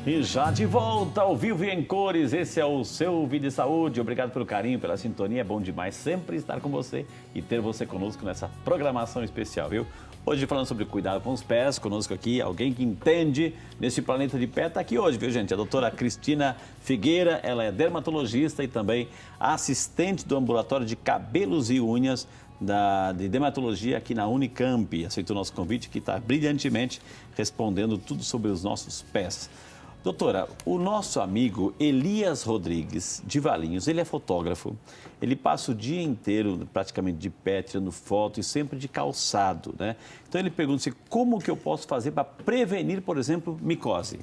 E já de volta ao vivo e em cores, esse é o seu Vida e Saúde. Obrigado pelo carinho, pela sintonia, é bom demais sempre estar com você e ter você conosco nessa programação especial, viu? Hoje falando sobre cuidado com os pés, conosco aqui alguém que entende nesse planeta de pé, está aqui hoje, viu gente? A doutora Cristina Figueira, ela é dermatologista e também assistente do ambulatório de cabelos e unhas de dermatologia aqui na Unicamp. Aceitou o nosso convite, que está brilhantemente respondendo tudo sobre os nossos pés. Doutora, o nosso amigo Elias Rodrigues, de Valinhos, ele é fotógrafo, ele passa o dia inteiro praticamente de pé, tirando foto e sempre de calçado, né? Então ele pergunta-se como que eu posso fazer para prevenir, por exemplo, micose?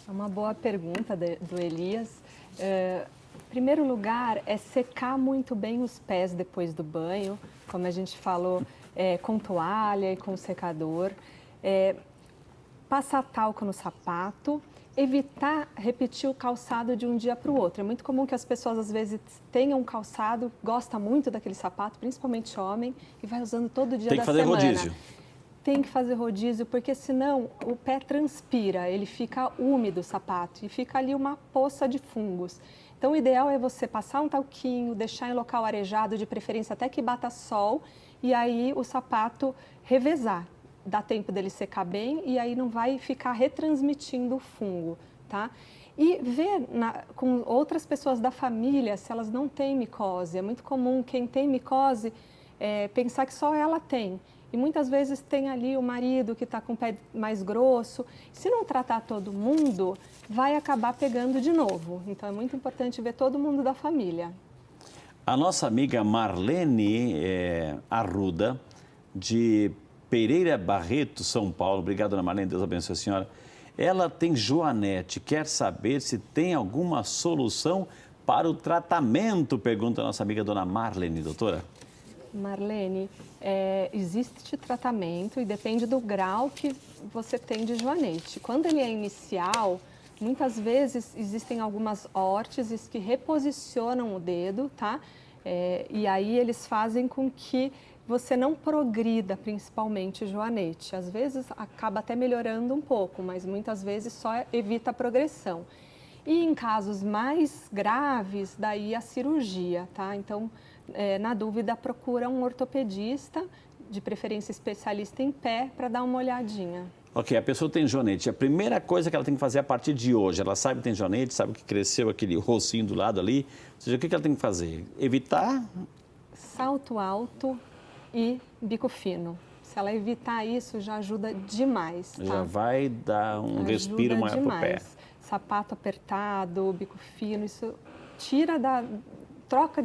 É uma boa pergunta do Elias. Em primeiro lugar, é secar muito bem os pés depois do banho, como a gente falou, com toalha e com secador. Passar talco no sapato. Evitar repetir o calçado de um dia para o outro. É muito comum que as pessoas, às vezes, tenham um calçado, gosta muito daquele sapato, principalmente homem, e vai usando todo dia da semana. Tem que fazer rodízio. Tem que fazer rodízio, porque senão o pé transpira, ele fica úmido o sapato e fica ali uma poça de fungos. Então, o ideal é você passar um talquinho, deixar em local arejado, de preferência até que bata sol, e aí o sapato revezar. Dá tempo dele secar bem e aí não vai ficar retransmitindo o fungo, tá? E ver com outras pessoas da família se elas não têm micose. É muito comum quem tem micose pensar que só ela tem. E muitas vezes tem ali o marido que está com o pé mais grosso. Se não tratar todo mundo, vai acabar pegando de novo. Então é muito importante ver todo mundo da família. A nossa amiga Marlene Arruda, de Pereira Barreto, São Paulo. Obrigado, dona Marlene, Deus abençoe a senhora. Ela tem joanete, quer saber se tem alguma solução para o tratamento, pergunta a nossa amiga dona Marlene, doutora. Marlene, existe tratamento e depende do grau que você tem de joanete. Quando ele é inicial, muitas vezes existem algumas órteses que reposicionam o dedo, tá? E aí eles fazem com que você não progrida, principalmente, joanete. Às vezes acaba até melhorando um pouco, mas muitas vezes só evita a progressão. E em casos mais graves, daí a cirurgia, tá? Então, na dúvida, procura um ortopedista, de preferência especialista em pé, para dar uma olhadinha. Ok, a pessoa tem joanete. A primeira coisa que ela tem que fazer a partir de hoje, ela sabe que tem joanete, sabe que cresceu aquele rocinho do lado ali, ou seja, o que ela tem que fazer? Evitar? Salto alto e bico fino. Se ela evitar isso, já ajuda demais, tá? Já vai dar um respiro maior para o pé. Sapato apertado, bico fino, isso troca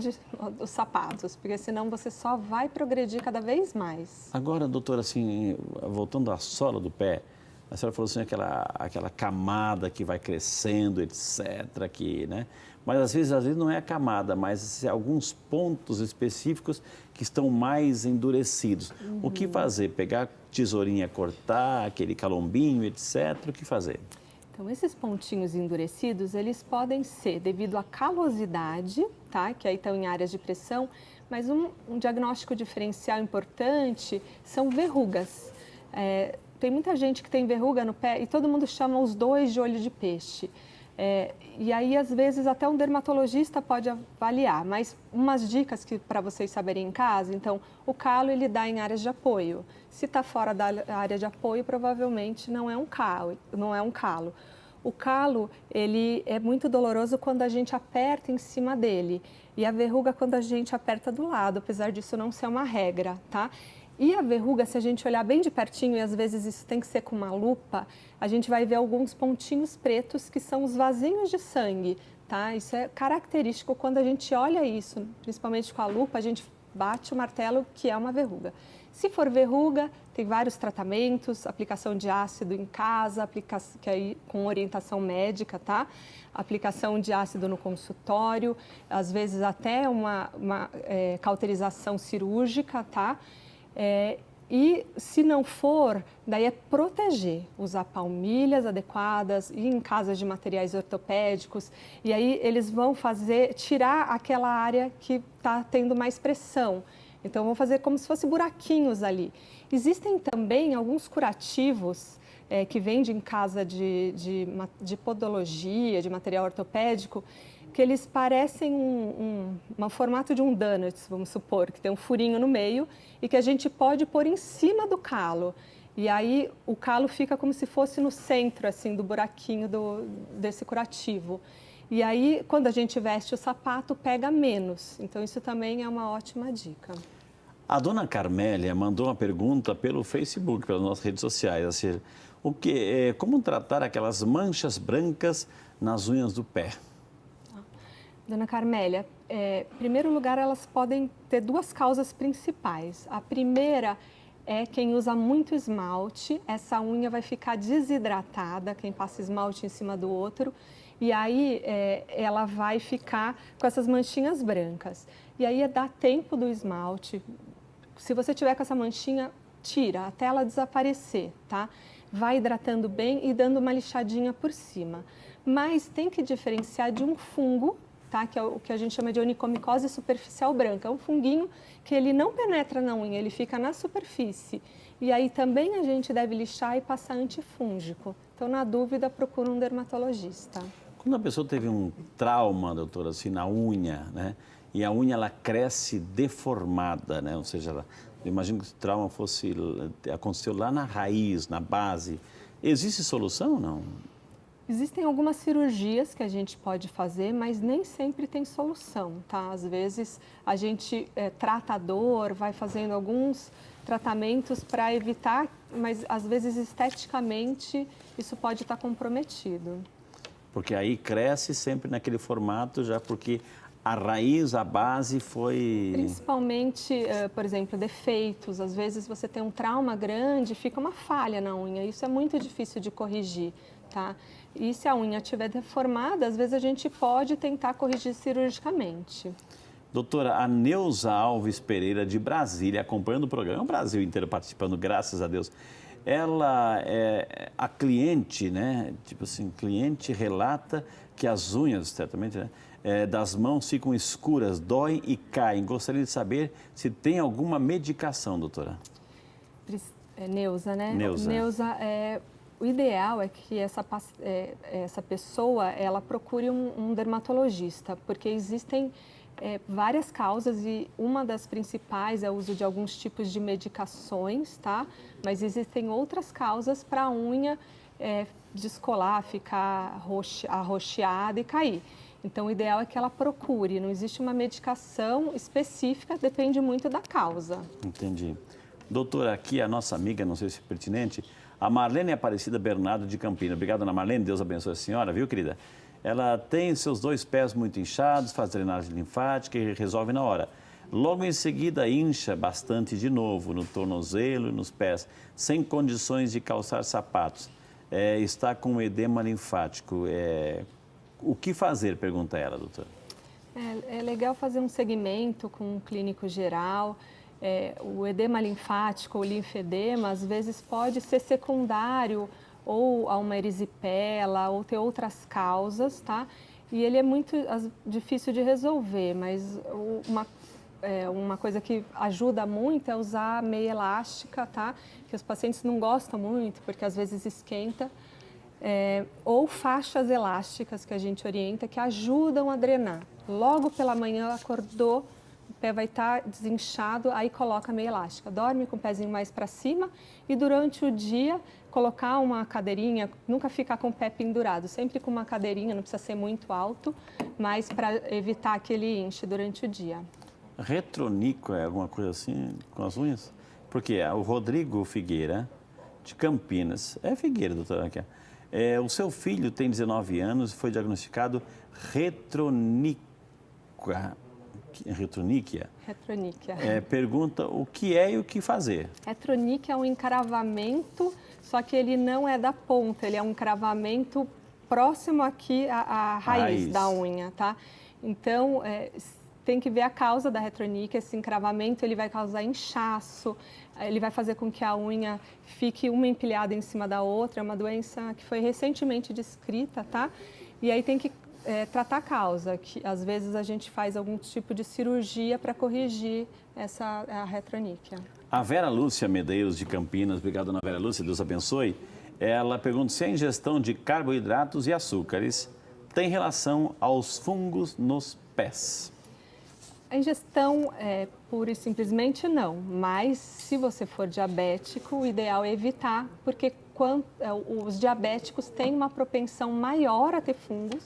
os sapatos, porque senão você só vai progredir cada vez mais. Agora, doutora, assim, voltando à sola do pé, a senhora falou assim, aquela camada que vai crescendo, etc., aqui, né? Mas às vezes não é a camada, mas alguns pontos específicos que estão mais endurecidos. Uhum. O que fazer? Pegar tesourinha, cortar aquele calombinho, etc., o que fazer? Então, esses pontinhos endurecidos, eles podem ser devido à calosidade, tá? Que aí estão em áreas de pressão, mas um diagnóstico diferencial importante são verrugas. Tem muita gente que tem verruga no pé e todo mundo chama os dois de olho de peixe. E aí, às vezes, até um dermatologista pode avaliar, mas umas dicas que para vocês saberem em casa, então, o calo ele dá em áreas de apoio. Se está fora da área de apoio, provavelmente não é um calo. O calo, ele é muito doloroso quando a gente aperta em cima dele. E a verruga quando a gente aperta do lado, apesar disso não ser uma regra, tá? E a verruga, se a gente olhar bem de pertinho, e às vezes isso tem que ser com uma lupa, a gente vai ver alguns pontinhos pretos que são os vasinhos de sangue, tá? Isso é característico quando a gente olha isso, principalmente com a lupa, a gente bate o martelo que é uma verruga. Se for verruga, tem vários tratamentos, aplicação de ácido em casa, que aí com orientação médica, tá? Aplicação de ácido no consultório, às vezes até uma cauterização cirúrgica, tá? E se não for, daí é proteger, usar palmilhas adequadas, ir em casas de materiais ortopédicos, e aí eles vão tirar aquela área que está tendo mais pressão. Então, vão fazer como se fossem buraquinhos ali. Existem também alguns curativos que vende em casa de podologia, de material ortopédico, que eles parecem um formato de um donut, vamos supor, que tem um furinho no meio e que a gente pode pôr em cima do calo. E aí o calo fica como se fosse no centro, assim, do buraquinho desse curativo. E aí, quando a gente veste o sapato, pega menos. Então, isso também é uma ótima dica. A dona Carmélia mandou uma pergunta pelo Facebook, pelas nossas redes sociais. Assim, como tratar aquelas manchas brancas nas unhas do pé? Dona Carmélia, em primeiro lugar, elas podem ter duas causas principais. A primeira é quem usa muito esmalte, essa unha vai ficar desidratada, quem passa esmalte em cima do outro, e aí ela vai ficar com essas manchinhas brancas. E aí dá tempo do esmalte. Se você tiver com essa manchinha, tira até ela desaparecer, tá? Vai hidratando bem e dando uma lixadinha por cima. Mas tem que diferenciar de um fungo, tá? Que é o que a gente chama de onicomicose superficial branca. É um funguinho que ele não penetra na unha, ele fica na superfície. E aí também a gente deve lixar e passar antifúngico. Então, na dúvida, procura um dermatologista. Quando a pessoa teve um trauma, doutora, assim, na unha, né? E a unha, ela cresce deformada, né? Ou seja, eu imagino que o trauma aconteceu lá na raiz, na base. Existe solução ou não? Existem algumas cirurgias que a gente pode fazer, mas nem sempre tem solução, tá? Às vezes a gente trata a dor, vai fazendo alguns tratamentos para evitar, mas às vezes esteticamente isso pode estar comprometido. Porque aí cresce sempre naquele formato, já porque a raiz, a base foi... Principalmente, por exemplo, defeitos. Às vezes você tem um trauma grande, fica uma falha na unha. Isso é muito difícil de corrigir, tá? E se a unha estiver deformada, às vezes a gente pode tentar corrigir cirurgicamente. Doutora, a Neuza Alves Pereira, de Brasília, acompanhando o programa, o Brasil inteiro participando, graças a Deus. Ela, a cliente, né, tipo assim, cliente relata que as unhas, certamente, né, das mãos ficam escuras, doem e caem. Gostaria de saber se tem alguma medicação, doutora. Neuza, né? Neuza. Neuza, o ideal é que essa pessoa, ela procure um dermatologista, porque existem várias causas e uma das principais é o uso de alguns tipos de medicações, tá? Mas existem outras causas para a unha descolar, ficar arroxeada e cair. Então, o ideal é que ela procure, não existe uma medicação específica, depende muito da causa. Entendi. Doutora, aqui a nossa amiga, não sei se é pertinente, a Marlene Aparecida Bernardo de Campinas. Obrigado, Ana Marlene, Deus abençoe a senhora, viu, querida? Ela tem seus 2 pés muito inchados, faz drenagem linfática e resolve na hora. Logo em seguida, incha bastante de novo no tornozelo e nos pés, sem condições de calçar sapatos. Está com edema linfático. O que fazer, pergunta ela, doutora. É legal fazer um segmento com um clínico geral. O edema linfático, o linfedema, às vezes pode ser secundário ou a uma erisipela, ou ter outras causas, tá? E ele é muito difícil de resolver, mas uma coisa que ajuda muito é usar meia elástica, tá? Que os pacientes não gostam muito, porque às vezes esquenta. Ou faixas elásticas que a gente orienta, que ajudam a drenar. Logo pela manhã, acordou, o pé vai estar desinchado, aí coloca a meia elástica. Dorme com o pezinho mais para cima e durante o dia colocar uma cadeirinha, nunca ficar com o pé pendurado, sempre com uma cadeirinha, não precisa ser muito alto, mas para evitar que ele enche durante o dia. Retronico é alguma coisa assim com as unhas? Porque o Rodrigo Figueira, de Campinas, Figueira, doutora, aqui, o seu filho tem 19 anos e foi diagnosticado retroníquia. Pergunta o que é e o que fazer. Retroníquia é um encravamento, só que ele não é da ponta, ele é um encravamento próximo aqui à raiz da unha, tá? Então, tem que ver a causa da retroníquia. Esse encravamento ele vai causar inchaço, ele vai fazer com que a unha fique uma empilhada em cima da outra. É uma doença que foi recentemente descrita, tá? E aí tem que tratar a causa, que às vezes a gente faz algum tipo de cirurgia para corrigir a retroníquia. A Vera Lúcia Medeiros de Campinas, obrigado, dona Vera Lúcia, Deus abençoe. Ela pergunta se a ingestão de carboidratos e açúcares tem relação aos fungos nos pés. A ingestão, pura e simplesmente não, mas se você for diabético, o ideal é evitar, porque os diabéticos têm uma propensão maior a ter fungos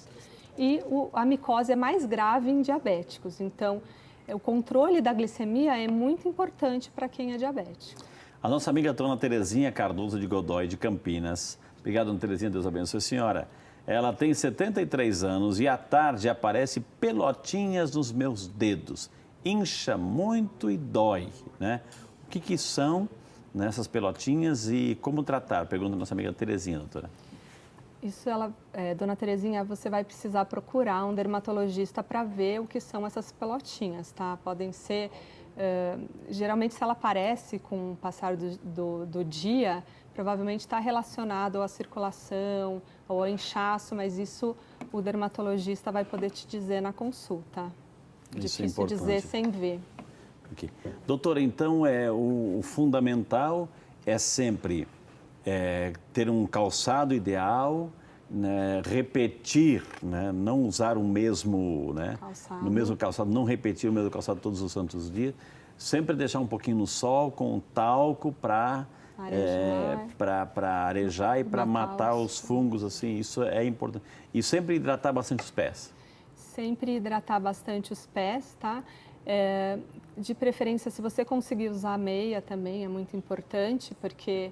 e a micose é mais grave em diabéticos. Então, o controle da glicemia é muito importante para quem é diabético. A nossa amiga dona Terezinha Cardoso de Godói, de Campinas. Obrigado, dona Terezinha, Deus abençoe a senhora. Ela tem 73 anos e à tarde aparece pelotinhas nos meus dedos. Incha muito e dói, né? O que são nessas pelotinhas e como tratar? Pergunta a nossa amiga Terezinha, doutora. Isso, dona Terezinha, você vai precisar procurar um dermatologista para ver o que são essas pelotinhas, tá? Podem ser, geralmente se ela aparece com o passar do dia, provavelmente está relacionado à circulação ou ao inchaço, mas isso o dermatologista vai poder te dizer na consulta. Isso difícil dizer sem ver. Okay. Doutora, então o fundamental é sempre ter um calçado ideal, né, repetir, né, não usar o mesmo, né, no mesmo calçado, não repetir o mesmo calçado todos os santos dias, sempre deixar um pouquinho no sol com talco para arejar e para matar os fungos, assim, isso é importante. E sempre hidratar bastante os pés. Sempre hidratar bastante os pés, tá? De preferência, se você conseguir usar meia também é muito importante, porque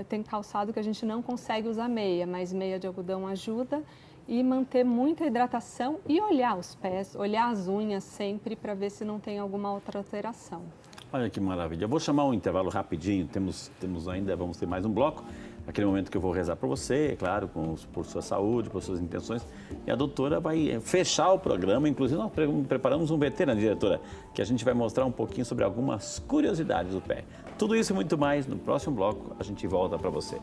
tem calçado que a gente não consegue usar meia, mas meia de algodão ajuda. E manter muita hidratação e olhar os pés, olhar as unhas sempre para ver se não tem alguma outra alteração. Olha que maravilha. Eu vou chamar um intervalo rapidinho, temos ainda, vamos ter mais um bloco. Aquele momento que eu vou rezar por você, é claro, por sua saúde, por suas intenções. E a doutora vai fechar o programa, inclusive nós preparamos um VT, né, diretora? Que a gente vai mostrar um pouquinho sobre algumas curiosidades do pé. Tudo isso e muito mais no próximo bloco, a gente volta para você.